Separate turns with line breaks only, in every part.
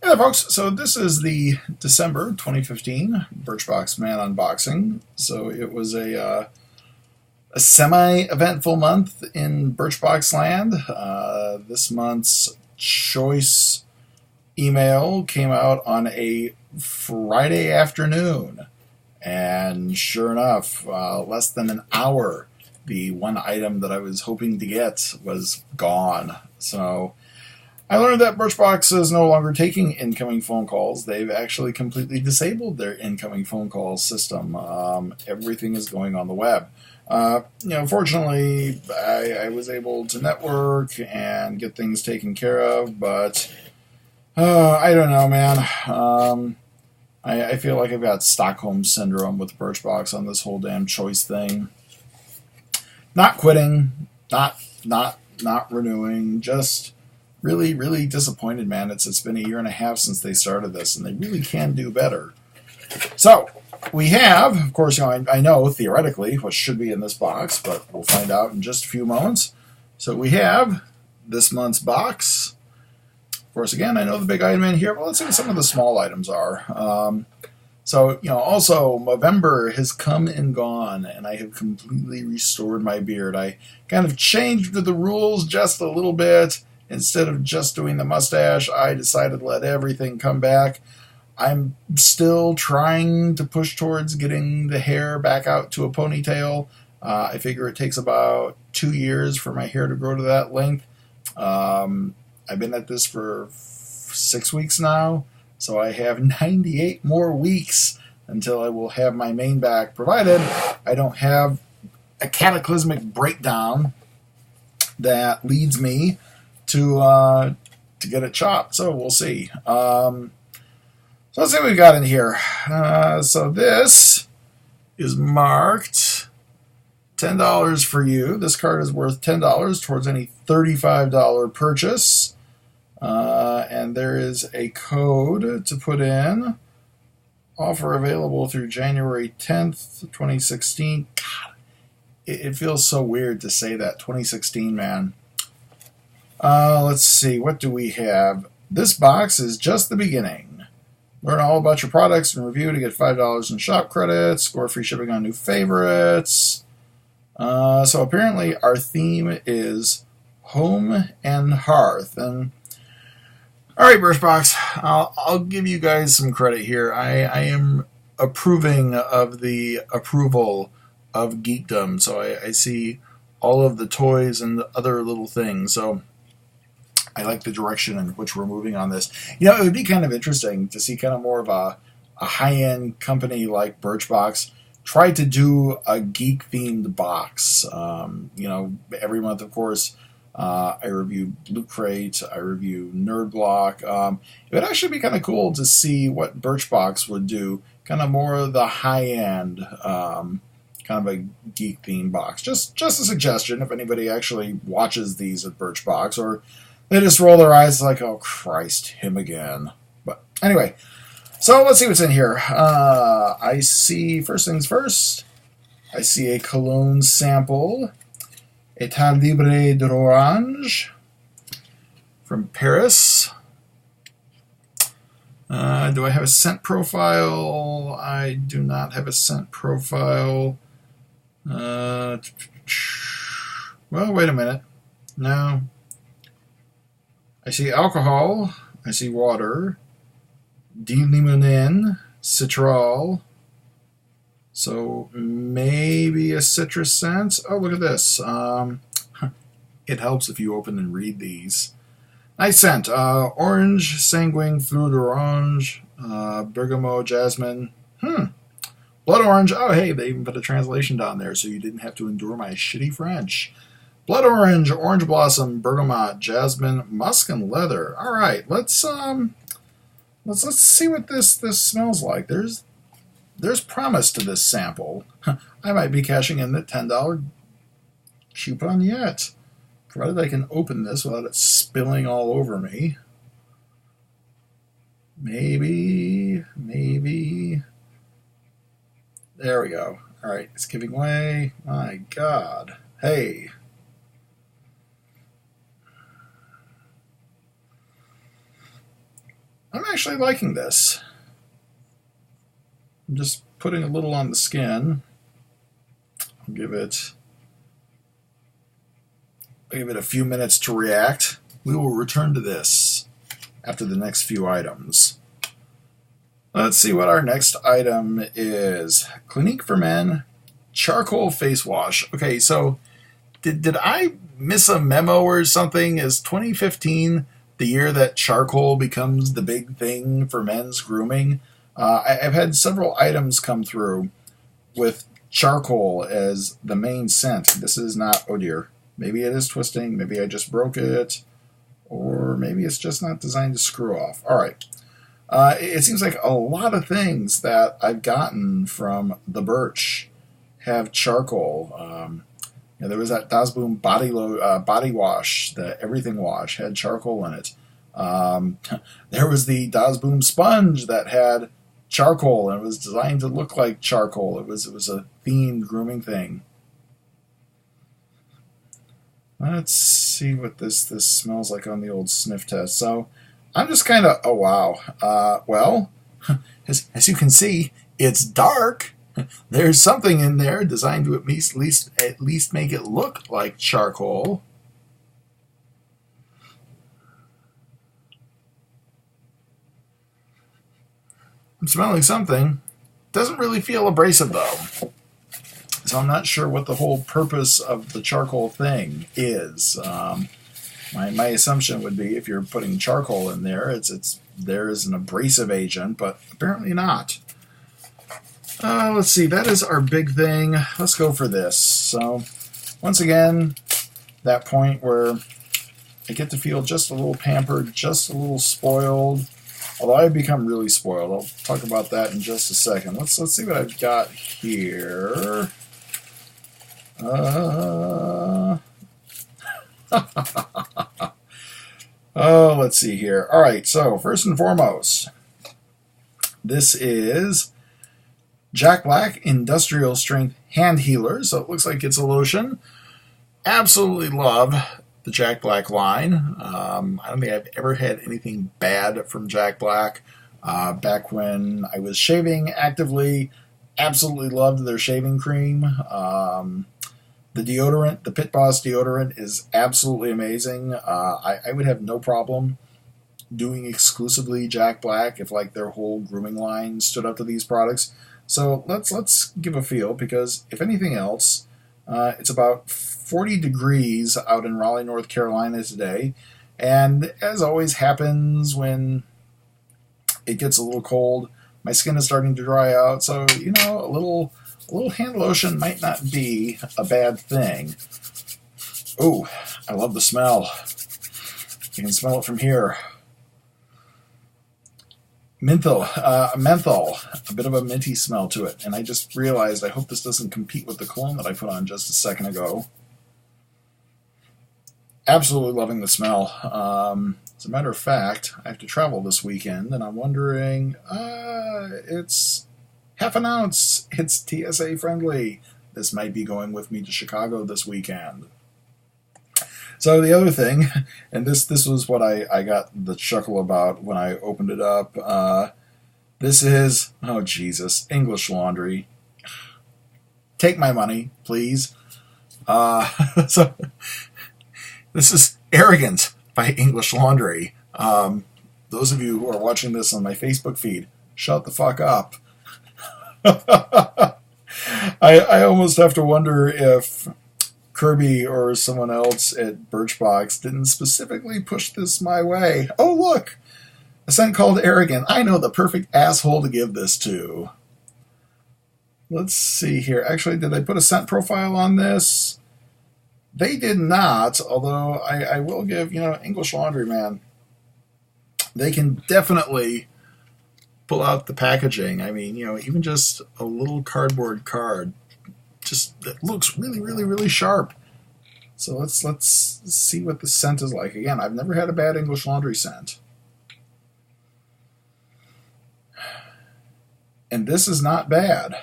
Hey there, folks. So this is the December 2015 Birchbox Man unboxing. So it was a semi-eventful month in Birchbox land. This month's choice email came out on a Friday afternoon, and sure enough, less than an hour, the one item that I was hoping to get was gone. So I learned that Birchbox is no longer taking incoming phone calls. They've actually completely disabled their incoming phone call system. Everything is going on the web. Fortunately, I was able to network and get things taken care of, but I don't know, man. I feel like I've got Stockholm Syndrome with Birchbox on this whole damn choice thing. Not quitting, not renewing, just really, really disappointed, man. It's been a year and a half since they started this, and they really can do better. So we have, of course, I know theoretically what should be in this box, but we'll find out in just a few moments. So we have this month's box. Of course, again, I know the big item in here, but let's see what some of the small items are. Also, November has come and gone, and I have completely restored my beard. I kind of changed the rules just a little bit. Instead of just doing the mustache, I decided to let everything come back. I'm still trying to push towards getting the hair back out to a ponytail. I figure it takes about 2 years for my hair to grow to that length. I've been at this for 6 weeks now, so I have 98 more weeks until I will have my mane back, provided I don't have a cataclysmic breakdown that leads me to get it chopped. So we'll see. So let's see what we've got in here. So this is marked $10 for you. This card is worth $10 towards any $35 purchase. And there is a code to put in. Offer available through January 10th, 2016. God, it feels so weird to say that. 2016, man. Let's see, what do we have? This box is just the beginning. Learn all about your products and review to get $5 in shop credits. Score free shipping on new favorites. So apparently our theme is home and hearth. And all right, Birchbox, I'll give you guys some credit here. I am approving of the approval of geekdom. So I see all of the toys and the other little things. So I like the direction in which we're moving on this. It would be kind of interesting to see kind of more of a high-end company like Birchbox try to do a geek-themed box. Every month, of course, I review Loot Crate, I review Nerd Block. It would actually be kind of cool to see what Birchbox would do, kind of more of the high-end, kind of a geek-themed box. Just a suggestion if anybody actually watches these at Birchbox, or they just roll their eyes like, oh, Christ, him again. But anyway, so let's see what's in here. I see, first things first, I see a cologne sample. Etat Libre d'Orange from Paris. Do I have a scent profile? I do not have a scent profile. Well, wait a minute. No. I see alcohol, I see water, D-limonene, citral, so maybe a citrus scent. Oh, look at this. It helps if you open and read these. Nice scent. Orange, sanguine, fleur d'orange, bergamot, jasmine. Blood orange. Oh, hey, they even put a translation down there so you didn't have to endure my shitty French. Blood orange, orange blossom, bergamot, jasmine, musk, and leather. All right, let's see what this smells like. There's promise to this sample. I might be cashing in the $10 coupon yet, provided I can open this without it spilling all over me. Maybe. There we go. All right, it's giving way. My God. Hey. I'm actually liking this. I'm just putting a little on the skin. I'll give it a few minutes to react. We will return to this after the next few items. Let's see what our next item is. Clinique for Men Charcoal Face Wash. Okay, so did I miss a memo or something? Is 2015 the year that charcoal becomes the big thing for men's grooming? I've had several items come through with charcoal as the main scent. This is not, oh dear, maybe it is twisting, maybe I just broke it, or maybe it's just not designed to screw off. All right. It seems like a lot of things that I've gotten from the Birch have charcoal. There was that Das Boom body wash, the everything wash, had charcoal in it. There was the Das Boom sponge that had charcoal and it was designed to look like charcoal. It was a themed grooming thing. Let's see what this smells like on the old sniff test. So I'm just kind of, oh wow. Well, as you can see, it's dark. There's something in there designed to at least make it look like charcoal. I'm smelling something. Doesn't really feel abrasive though. So I'm not sure what the whole purpose of the charcoal thing is. My assumption would be if you're putting charcoal in there, there is an abrasive agent, but apparently not. Let's see, that is our big thing. Let's go for this. So, once again, that point where I get to feel just a little pampered, just a little spoiled. Although I've become really spoiled. I'll talk about that in just a second. Let's see what I've got here. Oh, let's see here. All right, so first and foremost, this is Jack Black Industrial Strength Hand Healer. So it looks like it's a lotion. Absolutely love the Jack Black line. I don't think I've ever had anything bad from Jack Black. Back when I was shaving actively, absolutely loved their shaving cream. The deodorant, the Pit Boss deodorant, is absolutely amazing. I would have no problem doing exclusively Jack Black if like their whole grooming line stood up to these products. So let's give a feel, because if anything else, it's about 40 degrees out in Raleigh, North Carolina today, and as always happens when it gets a little cold, my skin is starting to dry out. So a little hand lotion might not be a bad thing. Oh, I love the smell. You can smell it from here. Menthol, a bit of a minty smell to it. And I just realized, I hope this doesn't compete with the cologne that I put on just a second ago. Absolutely loving the smell. As a matter of fact, I have to travel this weekend, and I'm wondering, it's half an ounce. It's TSA friendly. This might be going with me to Chicago this weekend. So the other thing, and this was what I got the chuckle about when I opened it up. This is, oh Jesus, English Laundry. Take my money, please. So this is Arrogant by English Laundry. Those of you who are watching this on my Facebook feed, shut the fuck up. I almost have to wonder if Kirby or someone else at Birchbox didn't specifically push this my way. Oh, look! A scent called Arrogant. I know the perfect asshole to give this to. Let's see here. Actually, did they put a scent profile on this? They did not, although I will give, English Laundry, man, they can definitely pull out the packaging. I mean, even just a little cardboard card, just it looks really, really, really sharp. So let's see what the scent is like. Again, I've never had a bad English Laundry scent. And this is not bad.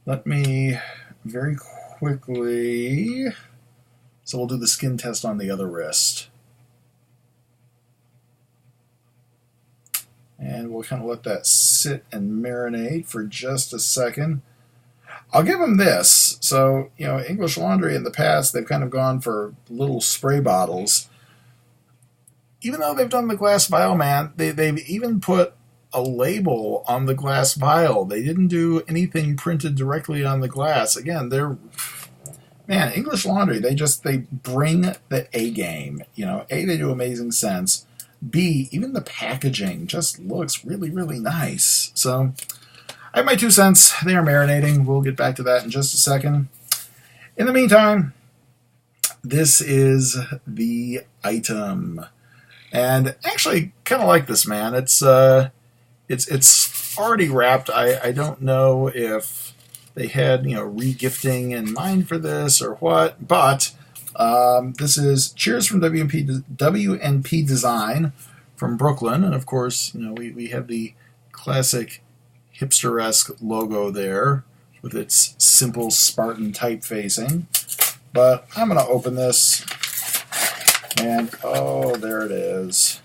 Let me very quickly... So we'll do the skin test on the other wrist. And we'll kind of let that sit and marinate for just a second. I'll give them this. So, English Laundry in the past, they've kind of gone for little spray bottles. Even though they've done the glass vial, man, they've even put a label on the glass vial. They didn't do anything printed directly on the glass. Again, English Laundry, they bring the A game. A, they do amazing scents. B, even the packaging just looks really, really nice. So I have my 2 cents. They are marinating. We'll get back to that in just a second. In the meantime, this is the item. And actually, kind of like this, man. It's already wrapped. I don't know if they had regifting in mind for this or what, but this is Cheers from WNP Design from Brooklyn, and of course, we have the classic hipster-esque logo there with its simple Spartan typefacing. But I'm going to open this, and oh, there it is.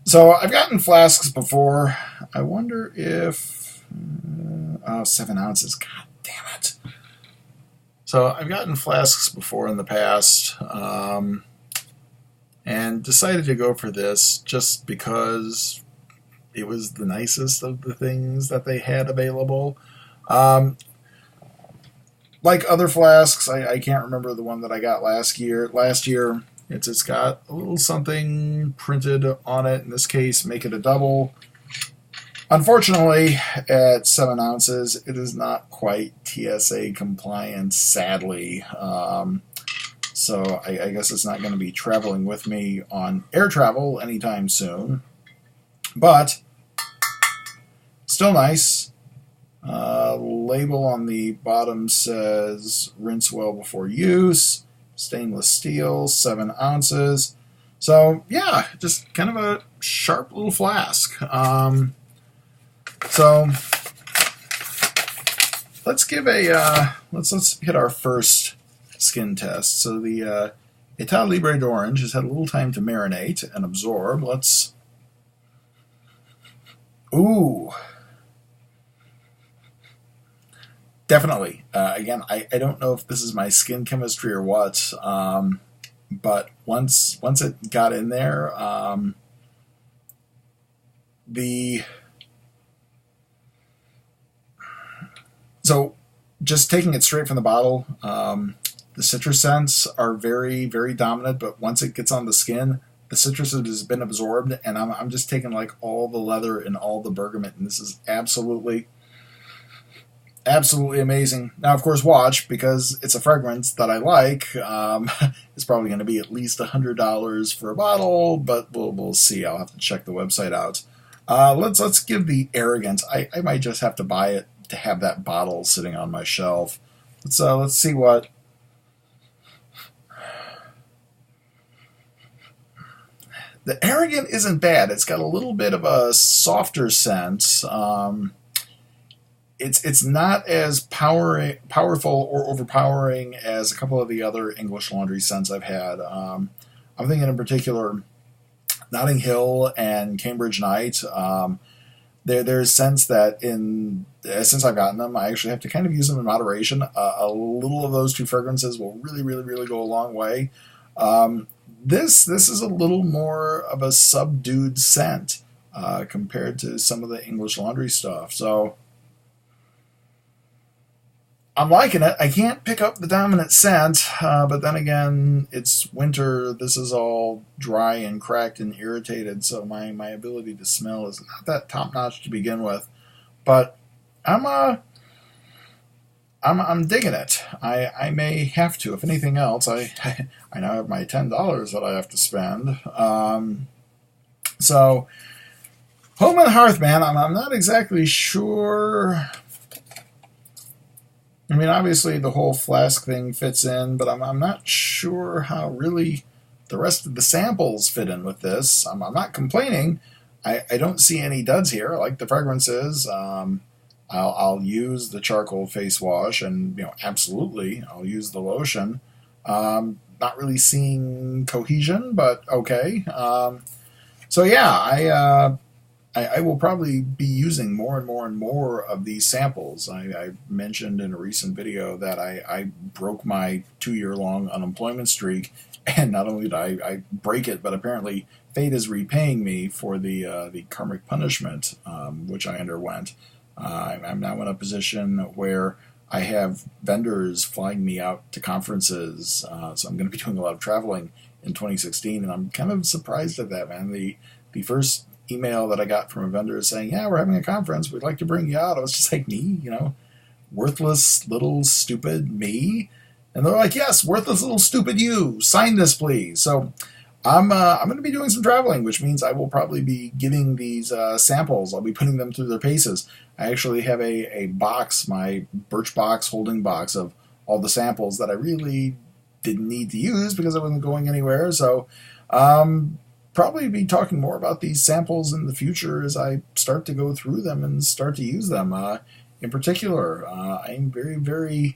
So I've gotten flasks before. I wonder if 7 ounces. God damn it! So I've gotten flasks before in the past, and decided to go for this just because it was the nicest of the things that they had available. Like other flasks, I can't remember the one that I got last year. It's got a little something printed on it. In this case, make it a double. Unfortunately, at 7 ounces, it is not quite TSA compliant, sadly. So I guess it's not going to be traveling with me on air travel anytime soon. But still nice. Label on the bottom says rinse well before use. Stainless steel, 7 ounces. So yeah, just kind of a sharp little flask. So let's give let's hit our first skin test. So the État Libre d'Orange has had a little time to marinate and absorb. Ooh. Definitely. Again, I don't know if this is my skin chemistry or what, but once it got in there, so just taking it straight from the bottle, the citrus scents are very, very dominant, but once it gets on the skin, the citrus has been absorbed, and I'm just taking like all the leather and all the bergamot, and this is absolutely amazing. Now, of course, watch, because it's a fragrance that I like. It's probably going to be at least $100 for a bottle, but we'll see. I'll have to check the website out. Let's give the Arrogance. I might just have to buy it to have that bottle sitting on my shelf. Let's see what. The Arrogant isn't bad. It's got a little bit of a softer scent. It's not as powerful or overpowering as a couple of the other English Laundry scents I've had. I'm thinking in particular Notting Hill and Cambridge Night. There's scents that since I've gotten them, I actually have to kind of use them in moderation. A little of those two fragrances will really, really, really go a long way. This is a little more of a subdued scent compared to some of the English Laundry stuff. So I'm liking it. I can't pick up the dominant scent, but then again, it's winter. This is all dry and cracked and irritated, so my ability to smell is not that top notch to begin with. But I'm digging it. I may have to, if anything else. I now have my $10 that I have to spend. So Home and Hearth, man. I'm not exactly sure. I mean, obviously the whole flask thing fits in, but I'm not sure how really the rest of the samples fit in with this. I'm not complaining. I don't see any duds here. I like the fragrances. I'll use the charcoal face wash, and absolutely I'll use the lotion. Not really seeing cohesion, but okay. So So yeah, I will probably be using more and more and more of these samples. I mentioned in a recent video that I broke my 2-year-long unemployment streak, and not only did I break it, but apparently fate is repaying me for the karmic punishment which I underwent. I'm now in a position where I have vendors flying me out to conferences, so I'm going to be doing a lot of traveling in 2016, and I'm kind of surprised at that, man. The first email that I got from a vendor saying, yeah, we're having a conference, we'd like to bring you out. I was just like, me, worthless little stupid me. And they're like, yes, worthless little stupid you, sign this please. So I'm going to be doing some traveling, which means I will probably be giving these samples. I'll be putting them through their paces. I actually have a box, my Birchbox holding box of all the samples that I really didn't need to use because I wasn't going anywhere. So probably be talking more about these samples in the future as I start to go through them and start to use them. In particular, I'm very,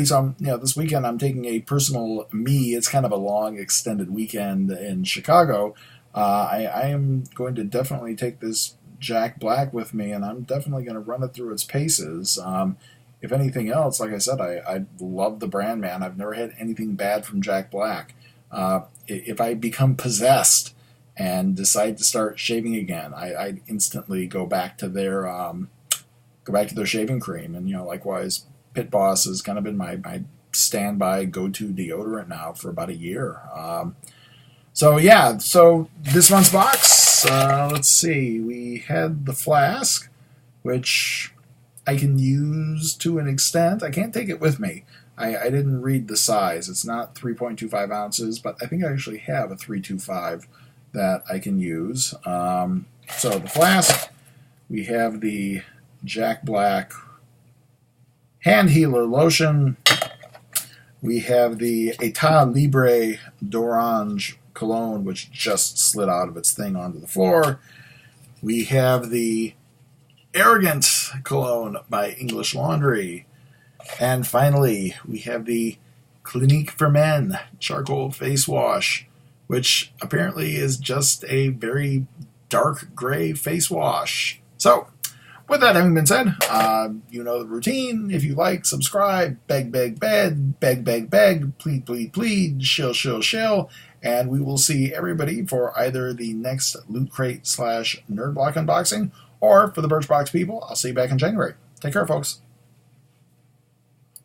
so this weekend I'm taking a personal me. It's kind of a long extended weekend in Chicago. I am going to definitely take this Jack Black with me, and I'm definitely going to run it through its paces. If anything else, like I said, I love the brand, man. I've never had anything bad from Jack Black. If I become possessed and decide to start shaving again, I instantly go back to their shaving cream, and likewise, Pit Boss has kind of been my standby go-to deodorant now for about a year. So this month's box, let's see, we had the flask, which I can use to an extent. I can't take it with me. I didn't read the size. It's not 3.25 ounces, but I think I actually have a 3.25 that I can use. So the flask, we have the Jack Black Hand Healer Lotion. We have the Etat Libre d'Orange Cologne, which just slid out of its thing onto the floor. We have the Arrogant Cologne by English Laundry. And finally, we have the Clinique for Men Charcoal Face Wash, which apparently is just a very dark gray face wash. So, with that having been said, you know the routine. If you like, subscribe, beg, beg, beg, plead, plead, plead, shill, shill, shill, and we will see everybody for either the next Loot Crate / Nerd Block unboxing, or for the Birchbox people, I'll see you back in January. Take care, folks.